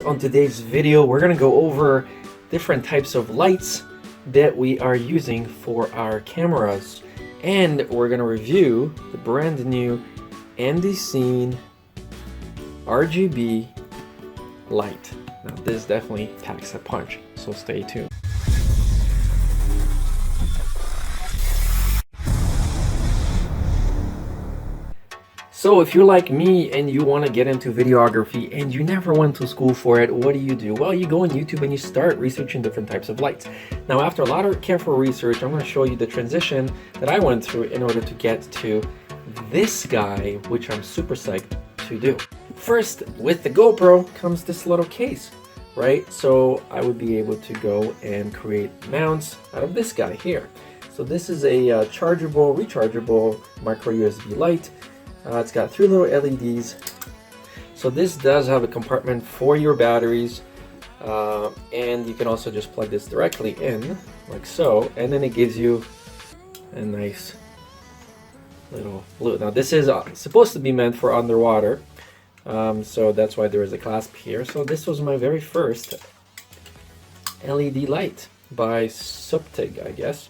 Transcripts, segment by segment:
on today's video, we're going to go over different types of lights that we are using for our cameras. And we're going to review the brand new Scene RGB light. Now this definitely packs a punch, so stay tuned. So if you're like me and you want to get into videography and you never went to school for it, what do? Well, you go on YouTube and you start researching different types of lights. Now, after a lot of careful research, I'm going to show you the transition that I went through in order to get to this guy, which I'm super psyched to do. First, with the GoPro comes this little case, right? So I would be able to go and create mounts out of this guy here. So this is a chargeable, rechargeable micro USB light. It's got 3 little LEDs. So this does have a compartment for your batteries, and you can also just plug this directly in like so, and then it gives you a nice little blue. Now this is supposed to be meant for underwater, so that's why there is a clasp here. So this was my very first LED light by Subtig, I guess.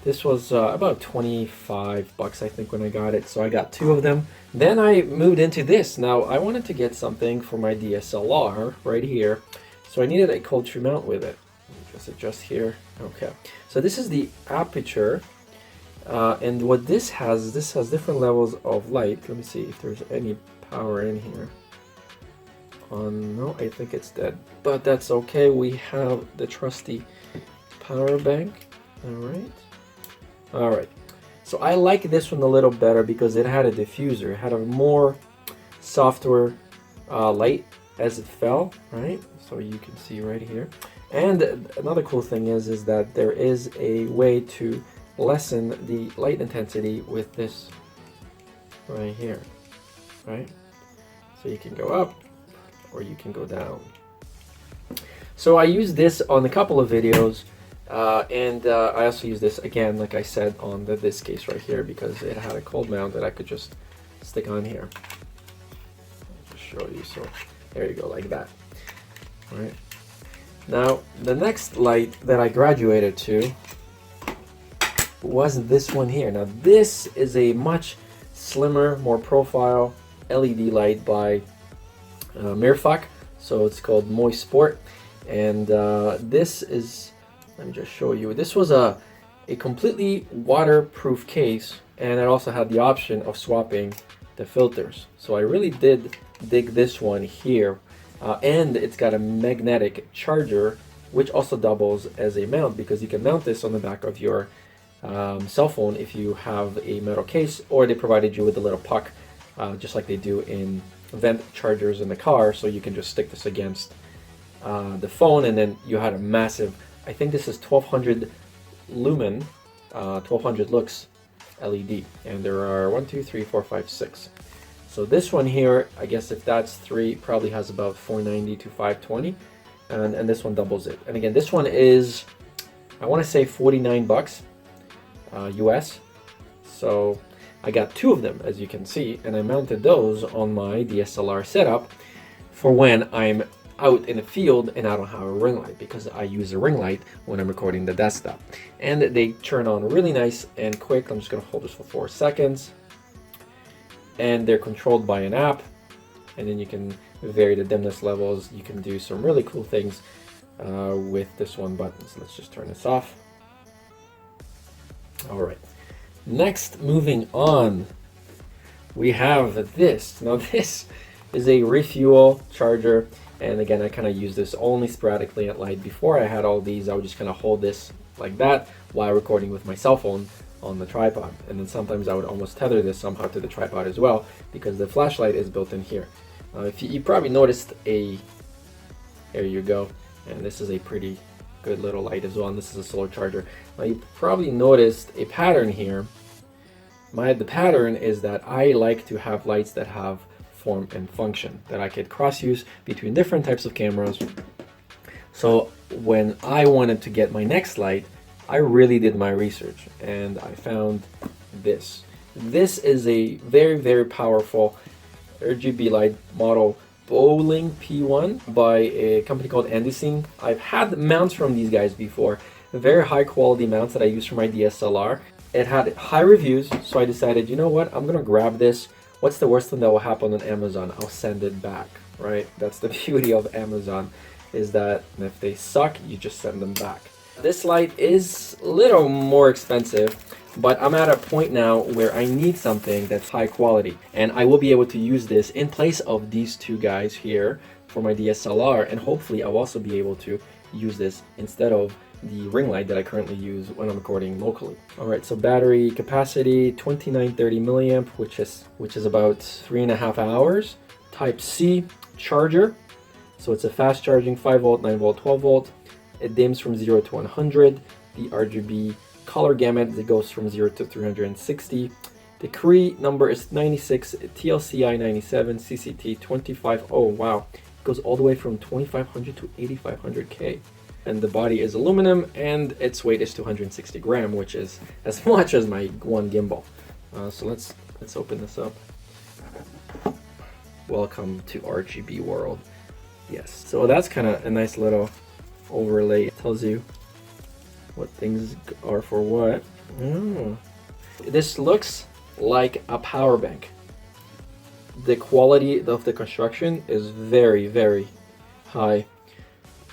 This was about 25 bucks, I think, when I got it. So I got 2 of them. Then I moved into this. Now I wanted to get something for my DSLR right here. So I needed a cold tree mount with it. Let me just adjust here. Okay. So this is the aperture. And what this has different levels of light. Let me see if there's any power in here. No, I think it's dead. But that's okay. We have the trusty power bank. All right, so I like this one a little better because it had a diffuser. It had a more softer light as it fell, right? So you can see right here. And another cool thing is that there is a way to lessen the light intensity with this right here, right? So you can go up or you can go down. So I use this on a couple of videos. I also use this again, like I said, on this case right here because it had a cold mount that I could just stick on here. I'll just show you. So there you go, like that. All right. Now the next light that I graduated to was this one here. Now this is a much slimmer, more profile LED light by Mirfak. So it's called Moist Sport, and this is. Let me just show you. This was a completely waterproof case, and it also had the option of swapping the filters. So I really did dig this one here. And it's got a magnetic charger, which also doubles as a mount because you can mount this on the back of your cell phone if you have a metal case, or they provided you with a little puck, just like they do in vent chargers in the car. So you can just stick this against the phone, and then you had a massive, I think this is 1200 lumen, 1200 lux LED, and there are 1, 2, 3, 4, 5, 6. So this one here, I guess if that's 3, probably has about 490 to 520, and this one doubles it. And again, this one is, I want to say 49 bucks US. So I got 2 of them, as you can see, and I mounted those on my DSLR setup for when I'm out in the field and I don't have a ring light, because I use a ring light when I'm recording the desktop. And they turn on really nice and quick. I'm just going to hold this for 4 seconds. And they're controlled by an app. And then you can vary the dimness levels. You can do some really cool things with this one button. So let's just turn this off. All right. Next, moving on, we have this. Now this is a refuel charger. And again, I kind of use this only sporadically at night. Before I had all these, I would just kind of hold this like that while recording with my cell phone on the tripod. And then sometimes I would almost tether this somehow to the tripod as well, because the flashlight is built in here. If you probably noticed there you go. And this is a pretty good little light as well. And this is a solar charger. Now you probably noticed a pattern here. The pattern is that I like to have lights that have form and function, that I could cross use between different types of cameras. So when I wanted to get my next light, I really did my research and I found this. This is a very, very powerful RGB light model Boling P1 by a company called AnyCubic. I've had mounts from these guys before, very high quality mounts that I use for my DSLR. It had high reviews, so I decided, you know what, I'm gonna grab this. What's the worst thing that will happen on Amazon? I'll send it back, right? That's the beauty of Amazon, is that if they suck, you just send them back. This light is a little more expensive, but I'm at a point now where I need something that's high quality, and I will be able to use this in place of these two guys here for my DSLR, and hopefully I'll also be able to use this instead of the ring light that I currently use when I'm recording locally. All right, so battery capacity 2930 milliamp, which is about 3.5 hours. Type C charger, so it's a fast charging 5 volt, 9 volt, 12 volt. It dims from 0 to 100. The RGB color gamut that goes from 0 to 360. The Cree number is 96, TLCI 97, CCT 25. Oh wow, it goes all the way from 2500 to 8500K. And the body is aluminum, and its weight is 260 grams, which is as much as my one gimbal. So let's open this up. Welcome to RGB world. Yes, so that's kind of a nice little overlay. It tells you what things are for what. This looks like a power bank. The quality of the construction is very, very high.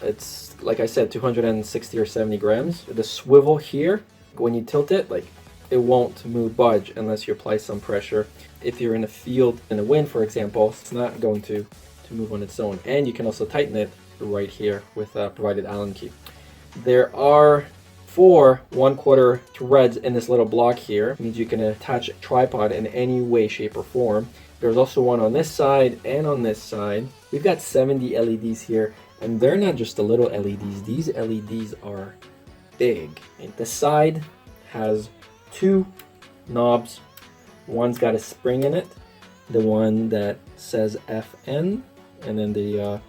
It's, like I said, 260 or 70 grams. The swivel here, when you tilt it, like, it won't budge unless you apply some pressure. If you're in a field in the wind, for example, it's not going to move on its own. And you can also tighten it right here with a provided Allen key. There are 4 1/4 threads in this little block here. It means you can attach a tripod in any way, shape, or form. There's also one on this side and on this side. We've got 70 LEDs here, and they're not just the little LEDs. These LEDs are big. And the side has 2 knobs. One's got a spring in it, the one that says FN, and then the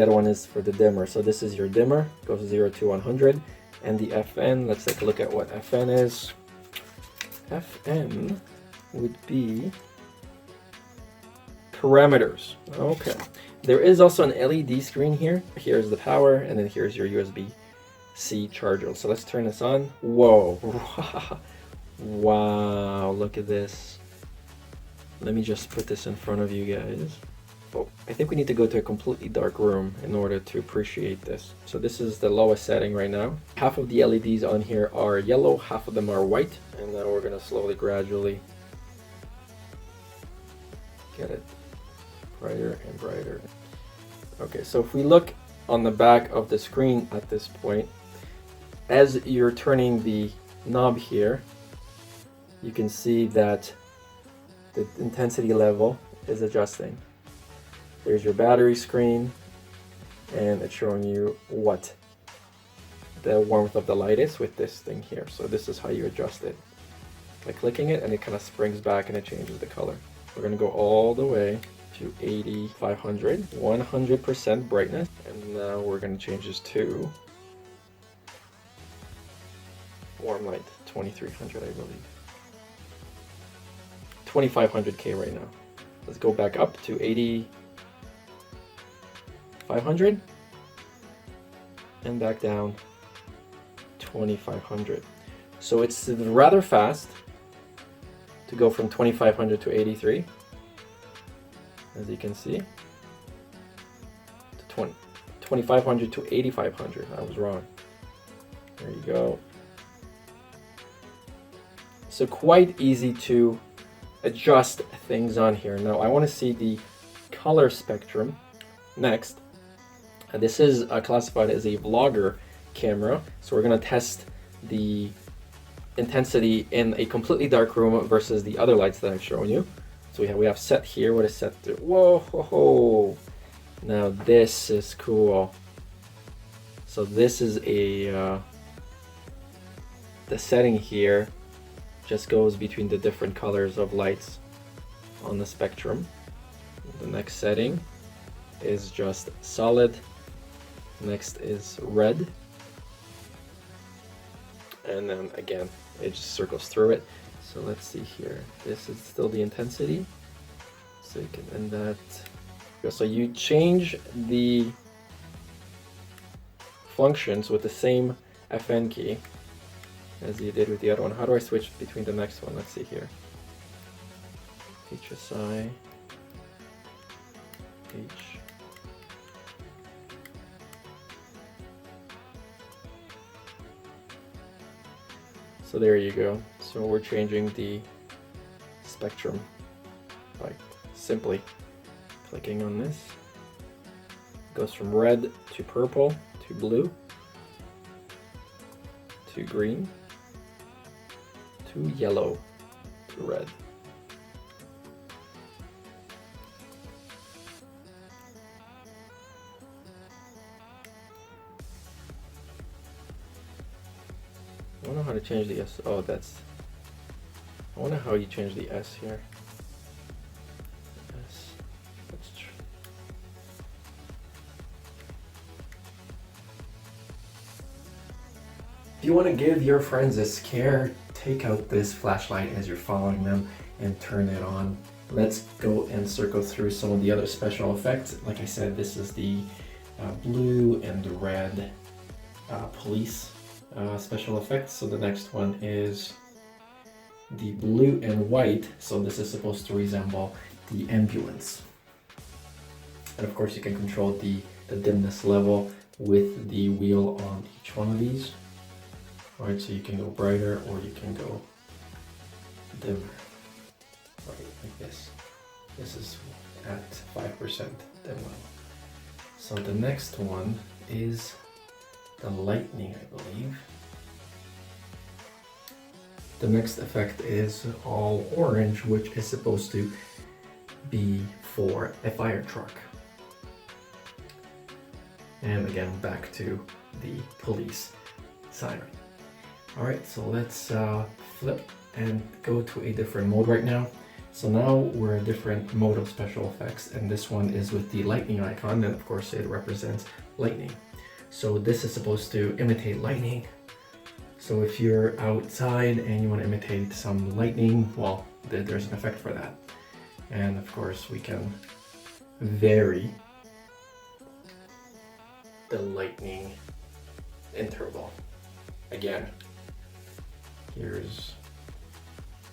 other one is for the dimmer. So this is your dimmer, goes 0 to 100. And the FN, let's take a look at what FN is. FN would be parameters. Okay. There is also an LED screen here. Here's the power, and then here's your USB-C charger. So let's turn this on. Whoa. Wow, look at this. Let me just put this in front of you guys. Oh, I think we need to go to a completely dark room in order to appreciate this. So this is the lowest setting right now. Half of the LEDs on here are yellow, half of them are white, and then we're gonna slowly, gradually get it brighter and brighter. Okay, so if we look on the back of the screen at this point, as you're turning the knob here, you can see that the intensity level is adjusting. There's your battery screen, and it's showing you what the warmth of the light is with this thing here. So this is how you adjust it. By clicking it, and it kind of springs back and it changes the color. We're gonna go all the way to 8500, 100% brightness, and now we're gonna change this to warm light, 2300, I believe. 2500K right now. Let's go back up to 8500 and back down 2500. So it's rather fast to go from 2500 to 83, as you can see, to 2500 to 8500. I was wrong. There you go. So quite easy to adjust things on here. Now I want to see the color spectrum next. This is classified as a vlogger camera, so we're going to test the intensity in a completely dark room versus the other lights that I've shown you. So we have set here. What is set to? Whoa, ho, ho. Now this is cool. So this is a the setting here just goes between the different colors of lights on the spectrum. The next setting is just solid. Next is red. And then again, it just circles through it. So let's see here. This is still the intensity. So you can end that. go. So you change the functions with the same FN key as you did with the other one. How do I switch between the next one? Let's see here. HSI, H. So there you go. So we're changing the spectrum by simply clicking on this. It goes from red to purple to blue to green to yellow to red. I don't know how to change the S. Oh, I wonder how you change the S here. S. That's true. If you want to give your friends a scare, take out this flashlight as you're following them and turn it on. Let's go and circle through some of the other special effects. Like I said, this is the blue and the red police special effects. So the next one is the blue and white. So this is supposed to resemble the ambulance. And of course you can control the dimness level with the wheel on each one of these. All right, so you can go brighter or you can go dimmer. Right, like this. This is at 5% dim level. So the next one is the lightning, I believe. The next effect is all orange, which is supposed to be for a fire truck. And again, back to the police siren. All right, so let's flip and go to a different mode right now. So now we're a different mode of special effects, and this one is with the lightning icon, and of course it represents lightning. So this is supposed to imitate lightning. So if you're outside and you want to imitate some lightning, well, there's an effect for that. And of course we can vary the lightning interval. Again, here's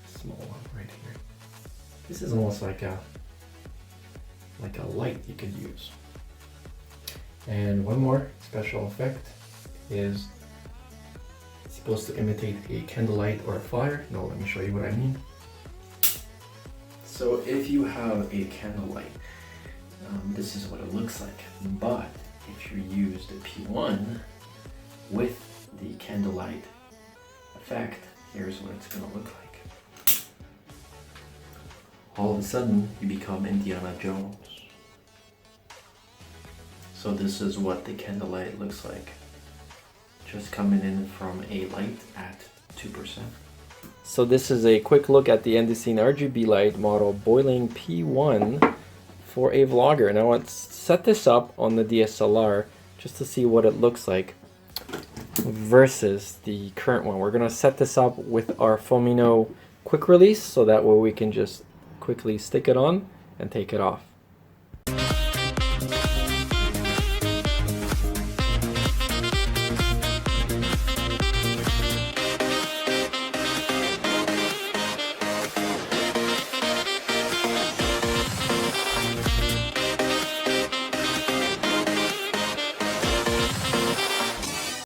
a small one right here. This is almost like a light you could use. And one more special effect is it's supposed to imitate a candlelight or a fire. No, let me show you what I mean. So if you have a candlelight, this is what it looks like. But if you use the P1 with the candlelight effect, here's what it's going to look like. All of a sudden, you become Indiana Jones. So this is what the candlelight looks like. Just coming in from a light at 2%. So this is a quick look at the end-of-scene RGB light model Boling P1 for a vlogger. Now let's set this up on the DSLR just to see what it looks like versus the current one. We're gonna set this up with our Fomino quick release so that way we can just quickly stick it on and take it off.